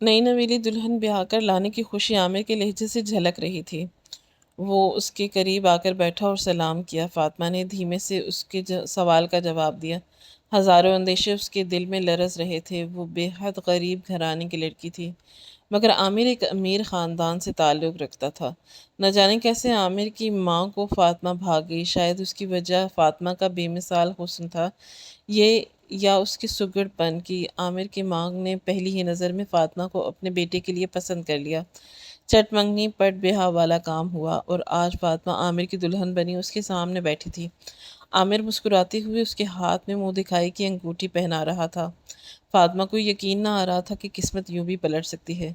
نئی نویلی دلہن بیاہ کر لانے کی خوشی عامر کے لہجے سے جھلک رہی تھی۔ وہ اس کے قریب آ کر بیٹھا اور سلام کیا۔ فاطمہ نے دھیمے سے اس کے سوال کا جواب دیا۔ ہزاروں اندیشے اس کے دل میں لرز رہے تھے۔ وہ بے حد غریب گھرانے کی لڑکی تھی، مگر عامر ایک امیر خاندان سے تعلق رکھتا تھا۔ نہ جانے کیسے عامر کی ماں کو فاطمہ بھا گئی۔ شاید اس کی وجہ فاطمہ کا بے مثال حسن تھا، یہ یا اس کے سگڑ پن کی۔ عامر کی ماں نے پہلی ہی نظر میں فاطمہ کو اپنے بیٹے کے لیے پسند کر لیا۔ چٹ منگنی پٹ بیاہ والا کام ہوا اور آج فاطمہ عامر کی دلہن بنی اس کے سامنے بیٹھی تھی۔ عامر مسکراتے ہوئے اس کے ہاتھ میں منہ دکھائی کی انگوٹھی پہنا رہا تھا۔ فاطمہ کو یقین نہ آ رہا تھا کہ قسمت یوں بھی پلٹ سکتی ہے۔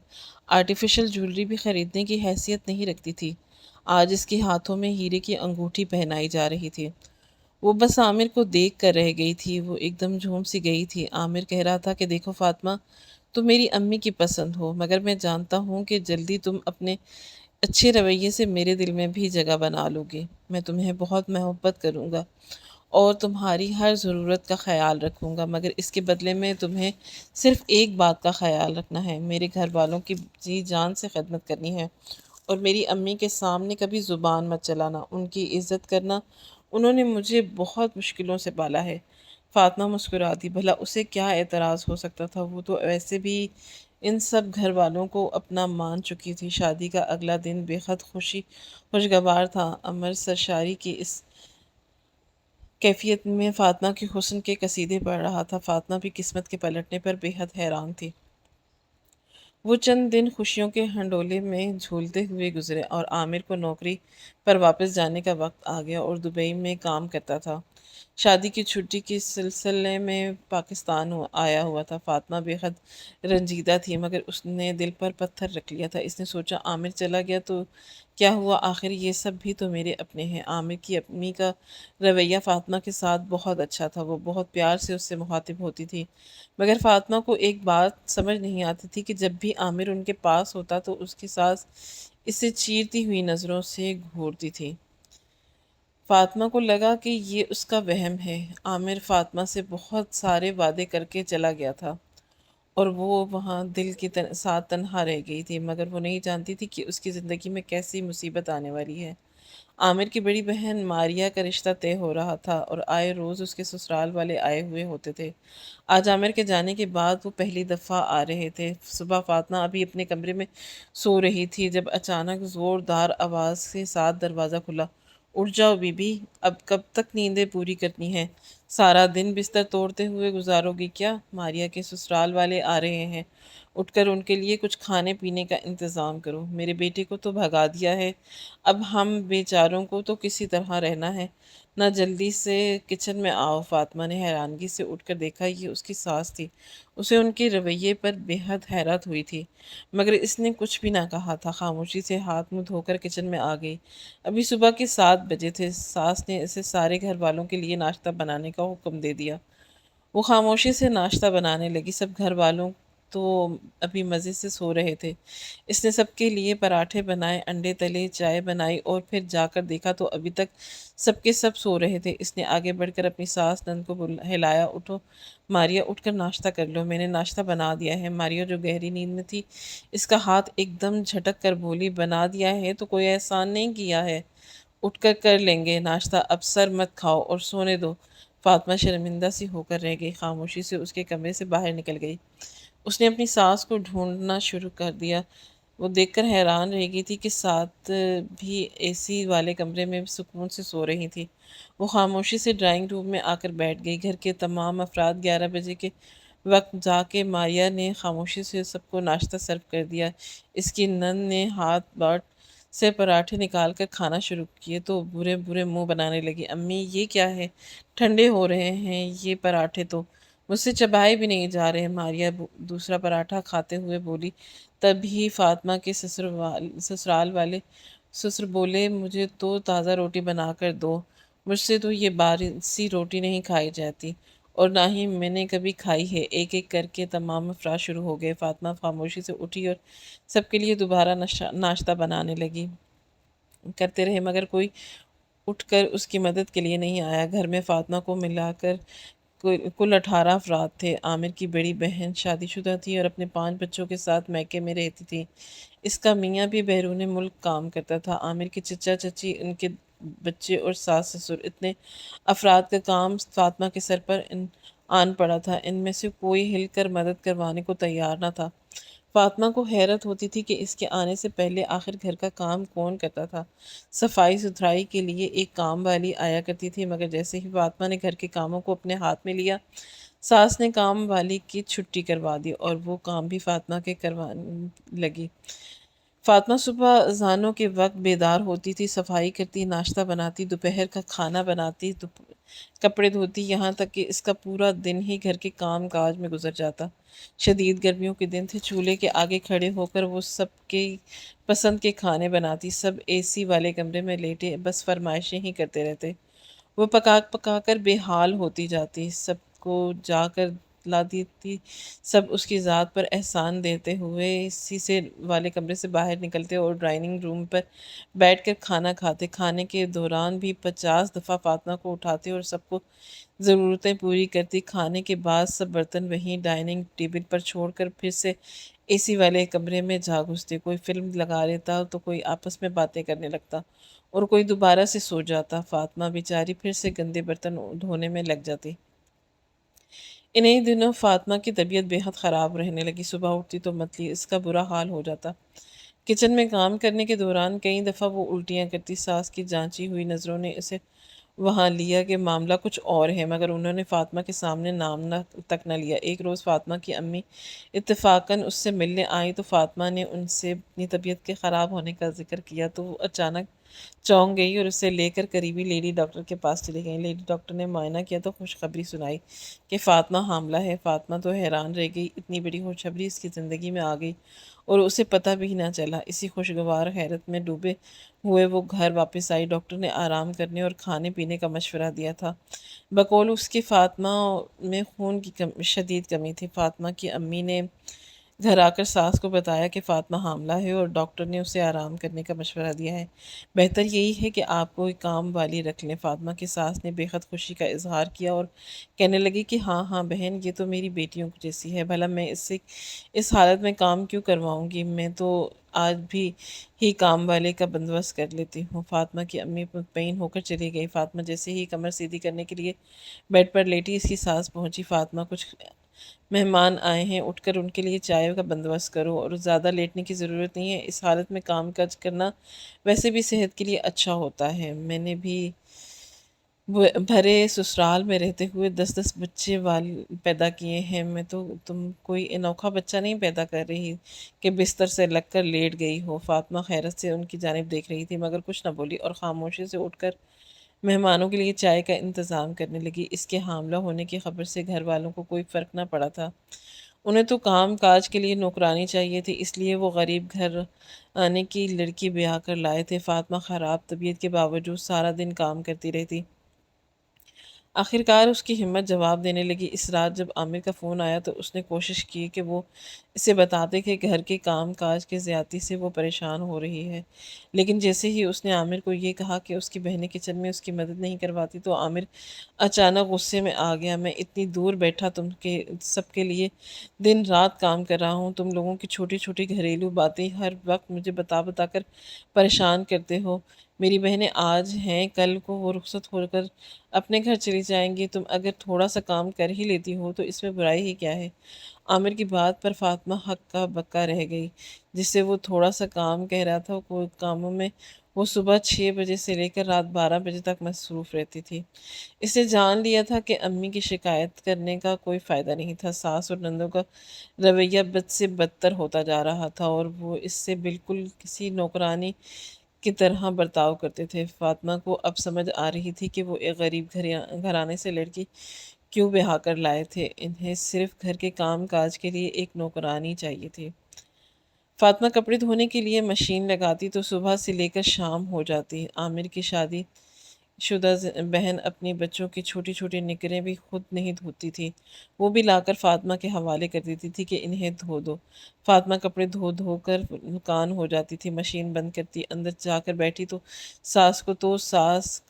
آرٹیفیشل جولری بھی خریدنے کی حیثیت نہیں رکھتی تھی، آج اس کے ہاتھوں میں ہیرے کی انگوٹھی پہنائی جا رہی تھی۔ وہ بس عامر کو دیکھ کر رہ گئی تھی۔ وہ ایک دم جھوم سی گئی تھی۔ عامر کہہ رہا تھا کہ دیکھو فاطمہ، تم میری امی کی پسند ہو، مگر میں جانتا ہوں کہ جلدی تم اپنے اچھے رویے سے میرے دل میں بھی جگہ بنا لو گی۔ میں تمہیں بہت محبت کروں گا اور تمہاری ہر ضرورت کا خیال رکھوں گا، مگر اس کے بدلے میں تمہیں صرف ایک بات کا خیال رکھنا ہے، میرے گھر والوں کی جی جان سے خدمت کرنی ہے اور میری امی کے سامنے کبھی زبان مت چلانا، ان کی عزت کرنا، انہوں نے مجھے بہت مشکلوں سے پالا ہے۔ فاطمہ مسکرا دی۔ بھلا اسے کیا اعتراض ہو سکتا تھا؟ وہ تو ویسے بھی ان سب گھر والوں کو اپنا مان چکی تھی۔ شادی کا اگلا دن بے حد خوشگوار تھا۔ عامر سرشاری کی اس کیفیت میں فاطمہ کے حسن کے قصیدے پڑھ رہا تھا۔ فاطمہ بھی قسمت کے پلٹنے پر بے حد حیران تھی۔ وہ چند دن خوشیوں کے ہنڈولے میں جھولتے ہوئے گزرے اور عامر کو نوکری پر واپس جانے کا وقت آ گیا اور دبئی میں کام کرتا تھا۔ شادی کی چھٹی کے سلسلے میں پاکستان آیا ہوا تھا۔ فاطمہ بے حد رنجیدہ تھی، مگر اس نے دل پر پتھر رکھ لیا تھا۔ اس نے سوچا عامر چلا گیا تو کیا ہوا، آخر یہ سب بھی تو میرے اپنے ہیں۔ عامر کی امی کا رویہ فاطمہ کے ساتھ بہت اچھا تھا، وہ بہت پیار سے اس سے مخاطب ہوتی تھی، مگر فاطمہ کو ایک بات سمجھ نہیں آتی تھی کہ جب بھی عامر ان کے پاس ہوتا تو اس کی ساس اسے چیرتی ہوئی نظروں سے گھورتی تھی۔ فاطمہ کو لگا کہ یہ اس کا وہم ہے۔ عامر فاطمہ سے بہت سارے وعدے کر کے چلا گیا تھا اور وہ وہاں دل کے ساتھ تنہا رہ گئی تھی، مگر وہ نہیں جانتی تھی کہ اس کی زندگی میں کیسی مصیبت آنے والی ہے۔ عامر کی بڑی بہن ماریہ کا رشتہ طے ہو رہا تھا اور آئے روز اس کے سسرال والے آئے ہوئے ہوتے تھے۔ آج عامر کے جانے کے بعد وہ پہلی دفعہ آ رہے تھے۔ صبح فاطمہ ابھی اپنے کمرے میں سو رہی تھی جب اچانک زوردار آواز کے ساتھ دروازہ کھلا۔ اٹھ جاؤ بی بی، اب کب تک نیندیں پوری کرنی ہیں؟ سارا دن بستر توڑتے ہوئے گزارو گی کیا؟ ماریہ کے سسرال والے آ رہے ہیں، اٹھ کر ان کے لیے کچھ کھانے پینے کا انتظام کرو۔ میرے بیٹے کو تو بھگا دیا ہے، اب ہم بیچاروں کو تو کسی طرح رہنا ہے نہ۔ جلدی سے کچن میں آؤ۔ فاطمہ نے حیرانگی سے اٹھ کر دیکھا، یہ اس کی ساس تھی۔ اسے ان کے رویے پر بے حد حیرت ہوئی تھی، مگر اس نے کچھ بھی نہ کہا تھا۔ خاموشی سے ہاتھ منہ دھو کر کچن میں آ گئی۔ ابھی صبح کے 7 بجے تھے۔ ساس نے اسے سارے گھر والوں کے لیے ناشتہ بنانے کا حکم دے دیا۔ وہ خاموشی سے ناشتہ بنانے لگی۔ سب گھر والوں تو ابھی مزے سے سو رہے تھے۔ اس نے سب کے لیے پراٹھے بنائے، انڈے تلے، چائے بنائی اور پھر جا کر دیکھا تو ابھی تک سب کے سب سو رہے تھے۔ اس نے آگے بڑھ کر اپنی ساس نند کو ہلایا، اٹھو ماریہ، اٹھ کر ناشتہ کر لو، میں نے ناشتہ بنا دیا ہے۔ ماریہ جو گہری نیند میں تھی، اس کا ہاتھ ایک دم جھٹک کر بولی، بنا دیا ہے تو کوئی احسان نہیں کیا ہے، اٹھ کر کر لیں گے ناشتہ، اب سر مت کھاؤ اور سونے دو۔ فاطمہ شرمندہ سی ہو کر رہ گئی، خاموشی سے اس کے کمرے سے باہر نکل گئی۔ اس نے اپنی ساس کو ڈھونڈنا شروع کر دیا۔ وہ دیکھ کر حیران رہ گئی تھی کہ ساتھ بھی اے سی والے کمرے میں سکون سے سو رہی تھی۔ وہ خاموشی سے ڈرائنگ روم میں آ کر بیٹھ گئی۔ گھر کے تمام افراد 11 بجے کے وقت جا کے ماریہ نے خاموشی سے سب کو ناشتہ سرو کر دیا۔ اس کی نند نے ہاتھ باٹ سے پراٹھے نکال کر کھانا شروع کیے تو برے برے منہ بنانے لگی۔ امی یہ کیا ہے؟ ٹھنڈے ہو رہے ہیں یہ پراٹھے تو، مجھ سے چبائے بھی نہیں جا رہے۔ ماریہ دوسرا پراٹھا کھاتے ہوئے بولی۔ تبھی فاطمہ کے سسرال والے سسر بولے، مجھے تو تازہ روٹی بنا کر دو، مجھ سے تو یہ باسی روٹی نہیں کھائی جاتی اور نہ ہی میں نے کبھی کھائی ہے۔ ایک ایک کر کے تمام افراد شروع ہو گئے۔ فاطمہ خاموشی سے اٹھی اور سب کے لیے دوبارہ ناشتہ بنانے لگی۔ کرتے رہے مگر کوئی اٹھ کر اس کی مدد کے لیے نہیں آیا۔ گھر میں فاطمہ کو ملا کر کل 18 افراد تھے۔ عامر کی بڑی بہن شادی شدہ تھی اور اپنے 5 بچوں کے ساتھ میکے میں رہتی تھی۔ اس کا میاں بھی بیرون ملک کام کرتا تھا۔ عامر کے چچا چچی، ان کے بچے اور ساس سسر، اتنے افراد کا کام فاطمہ کے سر پر آن پڑا تھا۔ ان میں سے کوئی ہل کر مدد کروانے کو تیار نہ تھا۔ فاطمہ کو حیرت ہوتی تھی کہ اس کے آنے سے پہلے آخر گھر کا کام کون کرتا تھا۔ صفائی ستھرائی کے لیے ایک کام والی آیا کرتی تھی، مگر جیسے ہی فاطمہ نے گھر کے کاموں کو اپنے ہاتھ میں لیا، ساس نے کام والی کی چھٹی کروا دی اور وہ کام بھی فاطمہ کے کروانے لگی۔ فاطمہ صبح اذانوں کے وقت بیدار ہوتی تھی، صفائی کرتی، ناشتہ بناتی، دوپہر کا کھانا بناتی، کپڑے دھوتی، یہاں تک کہ اس کا پورا دن ہی گھر کے کام کاج میں گزر جاتا۔ شدید گرمیوں کے دن تھے، چولہے کے آگے کھڑے ہو کر وہ سب کے پسند کے کھانے بناتی، سب اے سی والے کمرے میں لیٹے بس فرمائشیں ہی کرتے رہتے۔ وہ پکا پکا کر بے حال ہوتی جاتی، سب کو جا کر لا دیتی، سب اس کی ذات پر احسان دیتے ہوئے شیشے والے کمرے سے باہر نکلتے اور ڈائننگ روم پر بیٹھ کر کھانا کھاتے۔ کھانے کے دوران بھی 50 دفعہ فاطمہ کو اٹھاتے اور سب کو ضرورتیں پوری کرتی۔ کھانے کے بعد سب برتن وہیں ڈائننگ ٹیبل پر چھوڑ کر پھر سے اے سی والے کمرے میں جا گھستے۔ کوئی فلم لگا لیتا تو کوئی آپس میں باتیں کرنے لگتا اور کوئی دوبارہ سے سو جاتا۔ فاطمہ بیچاری پھر سے گندے برتن دھونے میں لگ جاتی۔ انہی دنوں فاطمہ کی طبیعت بے حد خراب رہنے لگی۔ صبح اٹھتی تو متلی اس کا برا حال ہو جاتا۔ کچن میں کام کرنے کے دوران کئی دفعہ وہ الٹیاں کرتی۔ ساس کی جانچی ہوئی نظروں نے اسے وہاں لیا کہ معاملہ کچھ اور ہے، مگر انہوں نے فاطمہ کے سامنے نام تک نہ لیا۔ ایک روز فاطمہ کی امی اتفاقاً اس سے ملنے آئیں تو فاطمہ نے ان سے اپنی طبیعت کے خراب ہونے کا ذکر کیا تو وہ اچانک چونک گئی اور اسے لے کر قریبی لیڈی ڈاکٹر کے پاس چلی گئیں۔ لیڈی ڈاکٹر نے معائنہ کیا تو خوشخبری سنائی کہ فاطمہ حاملہ ہے۔ فاطمہ تو حیران رہ گئی، اتنی بڑی خوشخبری اس کی زندگی میں آ گئی اور اسے پتہ بھی نہ چلا۔ اسی خوشگوار حیرت میں ڈوبے ہوئے وہ گھر واپس آئی۔ ڈاکٹر نے آرام کرنے اور کھانے پینے کا مشورہ دیا تھا۔ بقول اس کی فاطمہ میں خون کی شدید کمی تھی۔ فاطمہ کی امی نے گھر آ کر ساس کو بتایا کہ فاطمہ حاملہ ہے اور ڈاکٹر نے اسے آرام کرنے کا مشورہ دیا ہے، بہتر یہی ہے کہ آپ کوئی کام والی رکھ لیں۔ فاطمہ کی ساس نے بے حد خوشی کا اظہار کیا اور کہنے لگی کہ ہاں ہاں بہن، یہ تو میری بیٹیوں جیسی ہے، بھلا میں اس سے اس حالت میں کام کیوں کرواؤں گی، میں تو آج بھی ہی کام والے کا بندوبست کر لیتی ہوں۔ فاطمہ کی امی مطمئن ہو کر چلی گئی۔ فاطمہ جیسے ہی کمر سیدھی کرنے کے لیے بیڈ پر لیٹی، اس کی ساس پہنچی۔ فاطمہ، کچھ مہمان آئے ہیں، اٹھ کر ان کے لیے چائے کا بندوبست کرو اور زیادہ لیٹنے کی ضرورت نہیں ہے، اس حالت میں کام کاج کرنا ویسے بھی صحت کے لیے اچھا ہوتا ہے۔ میں نے بھی بھرے سسرال میں رہتے ہوئے 10 بچے پیدا کیے ہیں، میں تو تم کوئی انوکھا بچہ نہیں پیدا کر رہی کہ بستر سے لگ کر لیٹ گئی ہو۔ فاطمہ حیرت سے ان کی جانب دیکھ رہی تھی مگر کچھ نہ بولی اور خاموشی سے اٹھ کر مہمانوں کے لیے چائے کا انتظام کرنے لگی۔ اس کے حاملہ ہونے کی خبر سے گھر والوں کو کوئی فرق نہ پڑا تھا۔ انہیں تو کام کاج کے لیے نوکرانی چاہیے تھی، اس لیے وہ غریب گھر آنے کی لڑکی بیاہ کر لائے تھے۔ فاطمہ خراب طبیعت کے باوجود سارا دن کام کرتی رہتی۔ آخرکار اس کی ہمت جواب دینے لگی۔ اس رات جب عامر کا فون آیا تو اس نے کوشش کی کہ وہ اسے بتا دے کہ گھر کے کام کاج کی زیادتی سے وہ پریشان ہو رہی ہے، لیکن جیسے ہی اس نے عامر کو یہ کہا کہ اس کی بہنیں کچن میں اس کی مدد نہیں کرواتی تو عامر اچانک غصے میں آ گیا۔ میں اتنی دور بیٹھا تم کے سب کے لیے دن رات کام کر رہا ہوں، تم لوگوں کی چھوٹی چھوٹی گھریلو باتیں ہر وقت مجھے بتا بتا کر پریشان کرتے ہو۔ میری بہنیں آج ہیں، کل کو وہ رخصت ہو کر اپنے گھر چلی جائیں گی، تم اگر تھوڑا سا کام کر ہی لیتی ہو تو اس میں برائی ہی کیا ہے؟ عامر کی بات پر فاطمہ ہکا بکا رہ گئی۔ جس سے وہ تھوڑا سا کام کہہ رہا تھا، کوئی کاموں میں وہ صبح 6 بجے سے لے کر رات 12 بجے تک مصروف رہتی تھی۔ اس نے جان لیا تھا کہ امی کی شکایت کرنے کا کوئی فائدہ نہیں تھا۔ ساس اور نندوں کا رویہ بد سے بدتر ہوتا جا رہا تھا اور وہ اس سے بالکل کسی نوکرانی کی طرح برتاؤ کرتے تھے۔ فاطمہ کو اب سمجھ آ رہی تھی کہ وہ ایک غریب گھرانے سے لڑکی کیوں بیاہ کر لائے تھے، انہیں صرف گھر کے کام کاج کے لیے ایک نوکرانی چاہیے تھی۔ فاطمہ کپڑے دھونے کے لیے مشین لگاتی تو صبح سے لے کر شام ہو جاتی۔ عامر کی شادی شدہ بہن اپنی بچوں کی چھوٹی چھوٹی نکریں بھی خود نہیں دھوتی تھی، وہ بھی لا کر فاطمہ کے حوالے کر دیتی تھی کہ انہیں دھو دو۔ فاطمہ کپڑے دھو دھو کر کان ہو جاتی تھی، مشین بند کرتی، اندر جا کر بیٹھی تو ساس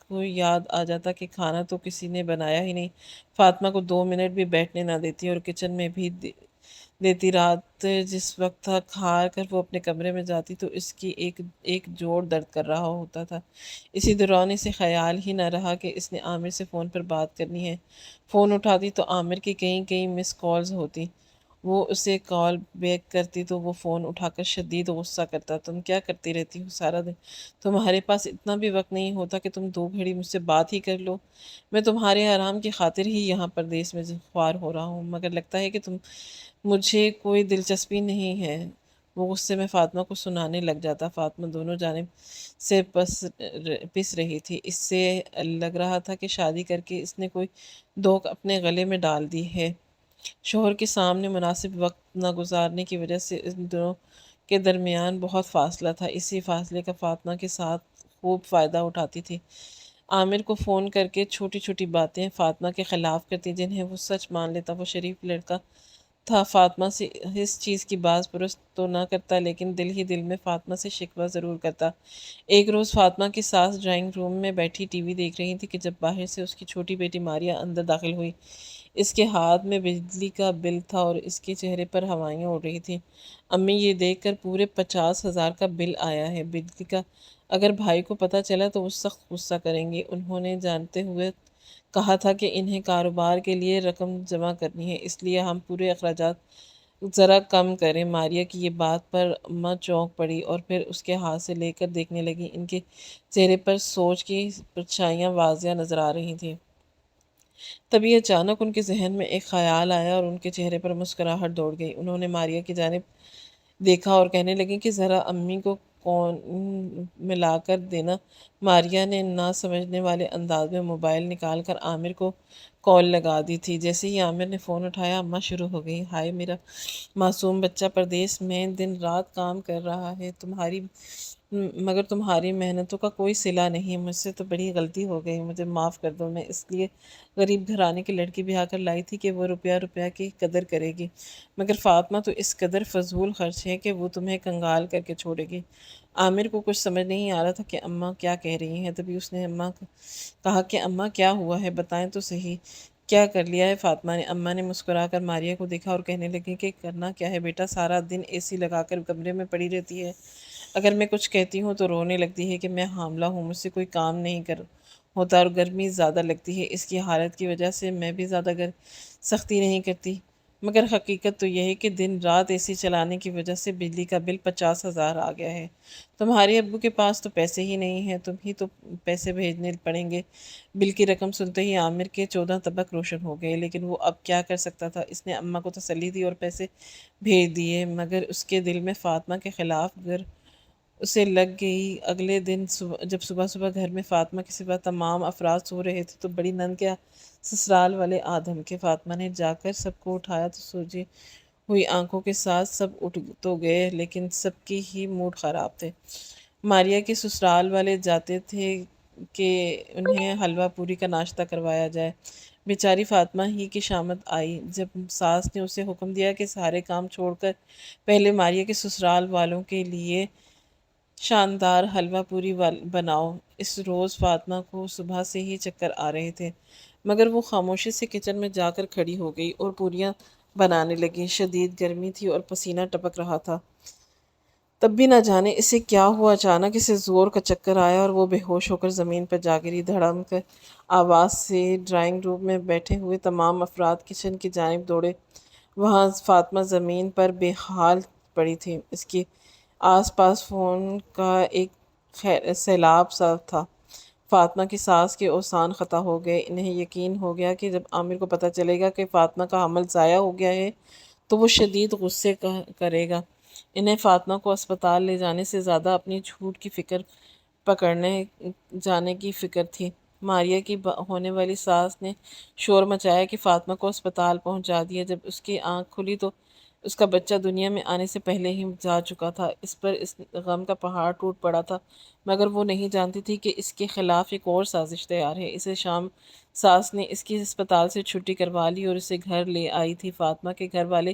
کو یاد آ جاتا کہ کھانا تو کسی نے بنایا ہی نہیں۔ فاطمہ کو 2 منٹ بھی بیٹھنے نہ دیتی اور کچن میں بھی دیتی۔ رات جس وقت تھا کھا کر وہ اپنے کمرے میں جاتی تو اس کی ایک جوڑ درد کر رہا ہوتا تھا۔ اسی دوران اسے خیال ہی نہ رہا کہ اس نے عامر سے فون پر بات کرنی ہے۔ فون اٹھاتی تو عامر کی کئی کئی مس کالز ہوتی۔ وہ اسے کال بیک کرتی تو وہ فون اٹھا کر شدید غصہ کرتا۔ تم کیا کرتی رہتی ہو سارا دن؟ تمہارے پاس اتنا بھی وقت نہیں ہوتا کہ تم 2 گھڑی مجھ سے بات ہی کر لو؟ میں تمہارے آرام کی خاطر ہی یہاں پردیس میں خوار ہو رہا ہوں، مگر لگتا ہے کہ مجھے کوئی دلچسپی نہیں ہے۔ وہ غصے میں فاطمہ کو سنانے لگ جاتا۔ فاطمہ دونوں جانب سے پس رہی تھی۔ اس سے لگ رہا تھا کہ شادی کر کے اس نے کوئی دوک اپنے گلے میں ڈال دی ہے۔ شوہر کے سامنے مناسب وقت نہ گزارنے کی وجہ سے ان دونوں کے درمیان بہت فاصلہ تھا۔ اسی فاصلے کا فاطمہ کے ساتھ خوب فائدہ اٹھاتی تھی۔ عامر کو فون کر کے چھوٹی چھوٹی باتیں فاطمہ کے خلاف کرتی جنہیں وہ سچ مان لیتا۔ وہ شریف لڑکا تھا، فاطمہ سے اس چیز کی باز پرس تو نہ کرتا، لیکن دل ہی دل میں فاطمہ سے شکوہ ضرور کرتا۔ ایک روز فاطمہ کی ساس ڈرائنگ روم میں بیٹھی ٹی وی دیکھ رہی تھی کہ جب باہر سے اس کی چھوٹی بیٹی ماریا اندر داخل ہوئی۔ اس کے ہاتھ میں بجلی کا بل تھا اور اس کے چہرے پر ہوائیاں اڑ رہی تھیں۔ امی، یہ دیکھ کر پورے 50,000 کا بل آیا ہے بجلی کا، اگر بھائی کو پتہ چلا تو وہ سخت غصہ کریں گے۔ انہوں نے جانتے ہوئے کہا تھا کہ انہیں کاروبار کے لیے رقم جمع کرنی ہے، اس لیے ہم پورے اخراجات ذرا کم کریں۔ ماریا کی یہ بات پر اماں چونک پڑی اور پھر اس کے ہاتھ سے لے کر دیکھنے لگی۔ ان کے چہرے پر سوچ کی پرچھائیاں واضح نظر آ رہی تھیں۔ تبھی اچانک ان کے ذہن میں ایک خیال آیا اور ان کے چہرے پر مسکراہٹ دوڑ گئی۔ انہوں نے ماریا کی جانب دیکھا اور کہنے لگی کہ ذرا امی کو کون میں لا کر دینا۔ ماریا نے نہ سمجھنے والے انداز میں موبائل نکال کر عامر کو کال لگا دی تھی۔ جیسے ہی عامر نے فون اٹھایا اماں شروع ہو گئی۔ ہائے میرا معصوم بچہ پردیس میں دن رات کام کر رہا ہے، مگر تمہاری محنتوں کا کوئی صلہ نہیں۔ مجھ سے تو بڑی غلطی ہو گئی، مجھے معاف کر دو۔ میں اس لیے غریب گھرانے کی لڑکی بیاہ کر لائی تھی کہ وہ روپیہ روپیہ کی قدر کرے گی، مگر فاطمہ تو اس قدر فضول خرچ ہے کہ وہ تمہیں کنگال کر کے چھوڑے گی۔ عامر کو کچھ سمجھ نہیں آ رہا تھا کہ اماں کیا کہہ رہی ہیں۔ تبھی اس نے اماں کو کہا کہ اماں کیا ہوا ہے، بتائیں تو صحیح، کیا کر لیا ہے فاطمہ نے؟ اماں نے مسکرا کر ماریا کو دیکھا اور کہنے لگی کہ کرنا کیا ہے بیٹا، سارا دن اے سی لگا کر کمرے میں پڑی رہتی ہے، اگر میں کچھ کہتی ہوں تو رونے لگتی ہے کہ میں حاملہ ہوں، مجھ سے کوئی کام نہیں ہوتا اور گرمی زیادہ لگتی ہے، اس کی حالت کی وجہ سے میں بھی زیادہ سختی نہیں کرتی، مگر حقیقت تو یہ ہے کہ دن رات اے سی چلانے کی وجہ سے بجلی کا بل 50,000 آ گیا ہے۔ تمہارے ابو کے پاس تو پیسے ہی نہیں ہیں، تم ہی تو پیسے بھیجنے پڑیں گے۔ بل کی رقم سنتے ہی عامر کے 14 طبق روشن ہو گئے، لیکن وہ اب کیا کر سکتا تھا؟ اس نے اماں کو تسلی دی اور پیسے بھیج دیے، مگر اس کے دل میں فاطمہ کے خلاف گر اسے لگ گئی۔ اگلے دن جب صبح صبح گھر میں فاطمہ کے سوا تمام افراد سو رہے تھے تو بڑی نند کے سسرال والے آدم کے فاطمہ نے جا کر سب کو اٹھایا تو سوجی ہوئی آنکھوں کے ساتھ سب اٹھ تو گئے، لیکن سب کی ہی موڈ خراب تھے۔ ماریا کے سسرال والے جاتے تھے کہ انہیں حلوہ پوری کا ناشتہ کروایا جائے۔ بیچاری فاطمہ ہی کی شامت آئی جب ساس نے اسے حکم دیا کہ سارے کام چھوڑ کر پہلے ماریا کے سسرال والوں کے لیے شاندار حلوہ پوری بناؤ۔ اس روز فاطمہ کو صبح سے ہی چکر آ رہے تھے، مگر وہ خاموشی سے کچن میں جا کر کھڑی ہو گئی اور پوریاں بنانے لگی۔ شدید گرمی تھی اور پسینہ ٹپک رہا تھا، تب بھی نہ جانے اسے کیا ہوا، اچانک اسے زور کا چکر آیا اور وہ بے ہوش ہو کر زمین پر جا گری۔ دھڑام کر آواز سے ڈرائنگ روم میں بیٹھے ہوئے تمام افراد کچن کی جانب دوڑے۔ وہاں فاطمہ زمین پر بے حال پڑی تھی، اس کے آس پاس خون کا ایک سیلاب سا تھا۔ فاطمہ کی ساس کے اوسان خطا ہو گئے۔ انہیں یقین ہو گیا کہ جب عامر کو پتہ چلے گا کہ فاطمہ کا حمل ضائع ہو گیا ہے تو وہ شدید غصے کرے گا۔ انہیں فاطمہ کو اسپتال لے جانے سے زیادہ اپنی جھوٹ کی فکر پکڑنے جانے کی فکر تھی۔ ماریا کی ہونے والی ساس نے شور مچایا کہ فاطمہ کو اسپتال پہنچا دیا۔ جب اس کی آنکھ کھلی تو اس کا بچہ دنیا میں آنے سے پہلے ہی جا چکا تھا۔ اس پر اس غم کا پہاڑ ٹوٹ پڑا تھا، مگر وہ نہیں جانتی تھی کہ اس کے خلاف ایک اور سازش تیار ہے۔ اسے شام ساس نے اس کی اسپتال سے چھٹی کروا لی اور اسے گھر لے آئی تھی۔ فاطمہ کے گھر والے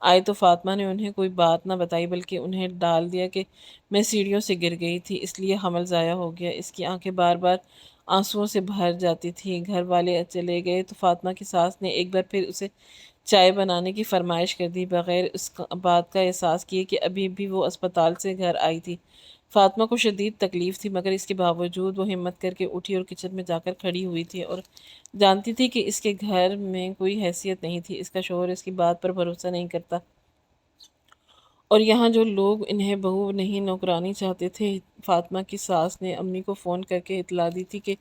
آئے تو فاطمہ نے انہیں کوئی بات نہ بتائی، بلکہ انہیں ڈال دیا کہ میں سیڑھیوں سے گر گئی تھی، اس لیے حمل ضائع ہو گیا۔ اس کی آنکھیں بار بار آنسوؤں سے بھر جاتی تھیں۔ گھر والے چلے گئے تو فاطمہ کی ساس نے ایک بار پھر اسے چائے بنانے کی فرمائش کر دی، بغیر اس بات کا احساس کیے کہ ابھی بھی وہ اسپتال سے گھر آئی تھی۔ فاطمہ کو شدید تکلیف تھی، مگر اس کے باوجود وہ ہمت کر کے اٹھی اور کچن میں جا کر کھڑی ہوئی تھی، اور جانتی تھی کہ اس کے گھر میں کوئی حیثیت نہیں تھی۔ اس کا شوہر اس کی بات پر بھروسہ نہیں کرتا، اور یہاں جو لوگ انہیں بہو نہیں نوکرانی چاہتے تھے۔ فاطمہ کی ساس نے امی کو فون کر کے اطلاع دی تھی کہ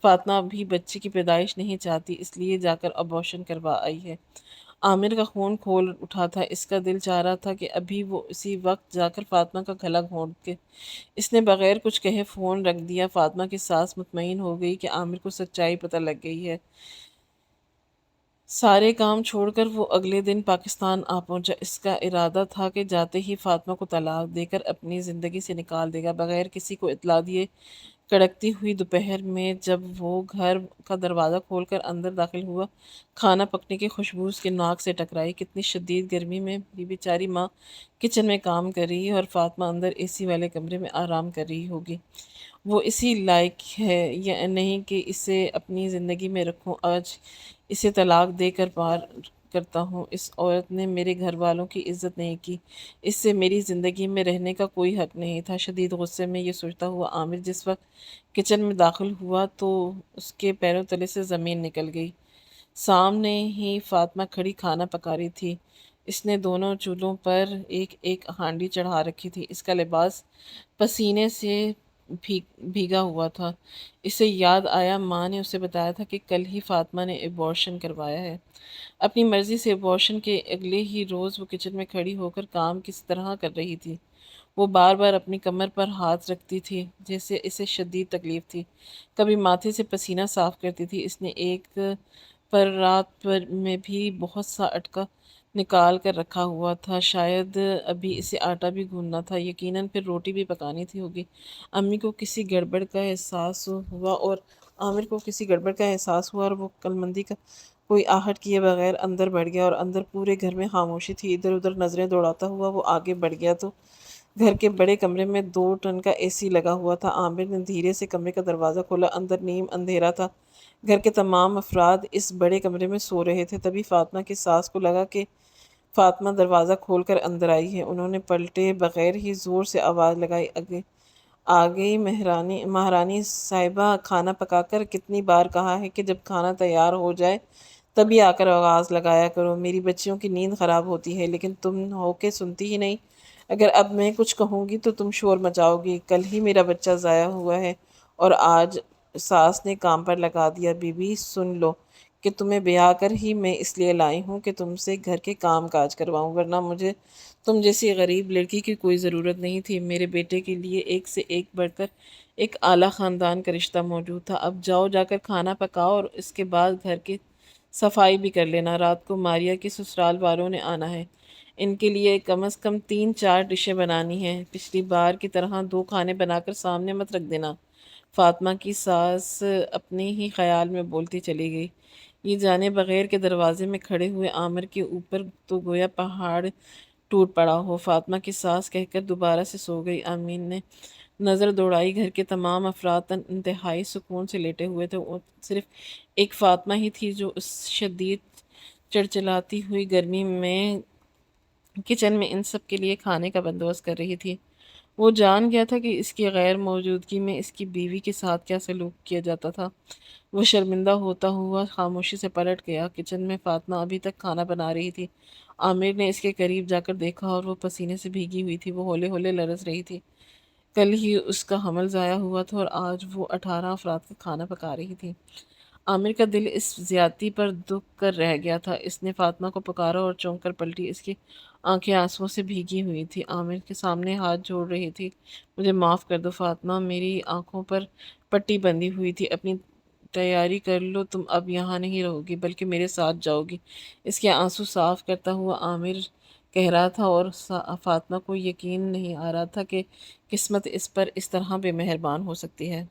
فاطمہ ابھی بچے کی پیدائش نہیں چاہتی، اس لیے جا کر ابارشن کروا آئی ہے۔ عامر کا خون کھول اٹھا تھا۔ اس کا دل چاہ رہا تھا کہ ابھی وہ اسی وقت جا کر فاطمہ کا گلا گھونٹ کے۔ اس نے بغیر کچھ کہے فون رکھ دیا۔ فاطمہ کی ساس مطمئن ہو گئی کہ عامر کو سچائی پتہ لگ گئی ہے۔ سارے کام چھوڑ کر وہ اگلے دن پاکستان آ پہنچا۔ اس کا ارادہ تھا کہ جاتے ہی فاطمہ کو طلاق دے کر اپنی زندگی سے نکال دے گا۔ بغیر کسی کو اطلاع دیے کڑکتی ہوئی دوپہر میں جب وہ گھر کا دروازہ کھول کر اندر داخل ہوا، کھانا پکنے کی خوشبو اس کے ناک سے ٹکرائی۔ کتنی شدید گرمی میں بھی بیچاری ماں کچن میں کام کر رہی ہے اور فاطمہ اندر اے سی والے کمرے میں آرام کر رہی ہوگی۔ وہ اسی لائق ہے یا نہیں کہ اسے اپنی زندگی میں رکھوں؟ آج اسے طلاق دے کر پار کرتا ہوں۔ اس عورت نے میرے گھر والوں کی عزت نہیں کی، اس سے میری زندگی میں رہنے کا کوئی حق نہیں تھا۔ شدید غصے میں یہ سوچتا ہوا عامر جس وقت کچن میں داخل ہوا تو اس کے پیروں تلے سے زمین نکل گئی۔ سامنے ہی فاطمہ کھڑی کھانا پکا رہی تھی۔ اس نے دونوں چولہوں پر ایک ایک ہانڈی چڑھا رکھی تھی۔ اس کا لباس پسینے سے بھیگا ہوا تھا۔ اسے یاد آیا ماں نے اسے بتایا تھا کہ کل ہی فاطمہ نے ابارشن کروایا ہے۔ اپنی مرضی سے ابارشن کے اگلے ہی روز وہ کچن میں کھڑی ہو کر کام کس طرح کر رہی تھی۔ وہ بار بار اپنی کمر پر ہاتھ رکھتی تھی جیسے اسے شدید تکلیف تھی، کبھی ماتھے سے پسینہ صاف کرتی تھی۔ اس نے ایک پر رات میں بھی بہت سا اٹکا نکال کر رکھا ہوا تھا، شاید ابھی اسے آٹا بھی گوندنا تھا، یقیناً پھر روٹی بھی پکانی تھی ہوگی۔ امی کو کسی گڑبڑ کا احساس ہوا اور عامر کو کسی گڑبڑ کا احساس ہوا، اور وہ کلمندی کا کوئی آہٹ کیے بغیر اندر بڑھ گیا، اور اندر پورے گھر میں خاموشی تھی۔ ادھر ادھر نظریں دوڑاتا ہوا وہ آگے بڑھ گیا تو گھر کے بڑے کمرے میں 2 ٹن کا اے سی لگا ہوا تھا۔ عامر نے دھیرے سے کمرے کا دروازہ کھولا۔ اندر نیم اندھیرا تھا، گھر کے تمام افراد اس بڑے کمرے میں سو رہے تھے۔ تبھی فاطمہ کی ساس کو لگا کہ فاطمہ دروازہ کھول کر اندر آئی ہے۔ انہوں نے پلٹے بغیر ہی زور سے آواز لگائی، آگئی مہارانی صاحبہ، کھانا پکا کر کتنی بار کہا ہے کہ جب کھانا تیار ہو جائے تبھی آ کر آواز لگایا کرو، میری بچیوں کی نیند خراب ہوتی ہے، لیکن تم ہو کے سنتی ہی نہیں۔ اگر اب میں کچھ کہوں گی تو تم شور مچاؤ گی۔ کل ہی میرا بچہ ضائع ہوا ہے اور آج ساس نے کام پر لگا دیا۔ بی بی سن لو کہ تمہیں بیاہ کر ہی میں اس لیے لائی ہوں کہ تم سے گھر کے کام کاج کرواؤں، ورنہ مجھے تم جیسی غریب لڑکی کی کوئی ضرورت نہیں تھی۔ میرے بیٹے کے لیے ایک سے ایک بڑھ کر ایک اعلیٰ خاندان کا رشتہ موجود تھا۔ اب جاؤ، جا کر کھانا پکاؤ اور اس کے بعد گھر کی صفائی بھی کر لینا۔ رات کو ماریا کے سسرال والوں نے آنا ہے، ان کے لیے کم از کم 3-4 ڈشیں بنانی ہیں۔ پچھلی بار کی طرح 2 کھانے بنا کر سامنے مت رکھ دینا۔ فاطمہ کی ساس اپنے ہی خیال میں بولتی چلی گئی۔ یہ جانے بغیر کے دروازے میں کھڑے ہوئے عامر کے اوپر تو گویا پہاڑ ٹوٹ پڑا ہو۔ فاطمہ کی ساس کہہ کر دوبارہ سے سو گئی۔ امین نے نظر دوڑائی، گھر کے تمام افراد انتہائی سکون سے لیٹے ہوئے تھے، صرف ایک فاطمہ ہی تھی جو اس شدید چڑچڑاتی ہوئی گرمی میں کچن میں ان سب کے لیے کھانے کا بندوبست کر رہی تھی۔ وہ جان گیا تھا کہ اس کی غیر موجودگی میں اس کی بیوی کے ساتھ کیا سلوک کیا جاتا تھا۔ وہ شرمندہ ہوتا ہوا خاموشی سے پلٹ گیا۔ کچن میں فاطمہ ابھی تک کھانا بنا رہی تھی۔ عامر نے اس کے قریب جا کر دیکھا اور وہ پسینے سے بھیگی ہوئی تھی، وہ ہولے ہولے لرز رہی تھی۔ کل ہی اس کا حمل ضائع ہوا تھا اور آج وہ 18 افراد کا کھانا پکا رہی تھی۔ عامر کا دل اس زیادتی پر دکھ کر رہ گیا تھا۔ اس نے فاطمہ کو پکارا اور چونک کر پلٹی۔ اس کی آنکھیں آنسوؤں سے بھیگی ہوئی تھیں۔ عامر کے سامنے ہاتھ جوڑ رہی تھی۔ مجھے معاف کر دو فاطمہ، میری آنکھوں پر پٹی بندھی ہوئی تھی۔ اپنی تیاری کر لو، تم اب یہاں نہیں رہو گی بلکہ میرے ساتھ جاؤ گی۔ اس کے آنسو صاف کرتا ہوا عامر کہہ رہا تھا اور فاطمہ کو یقین نہیں آ رہا تھا کہ قسمت اس پر اس طرح بے مہربان ہو سکتی ہے۔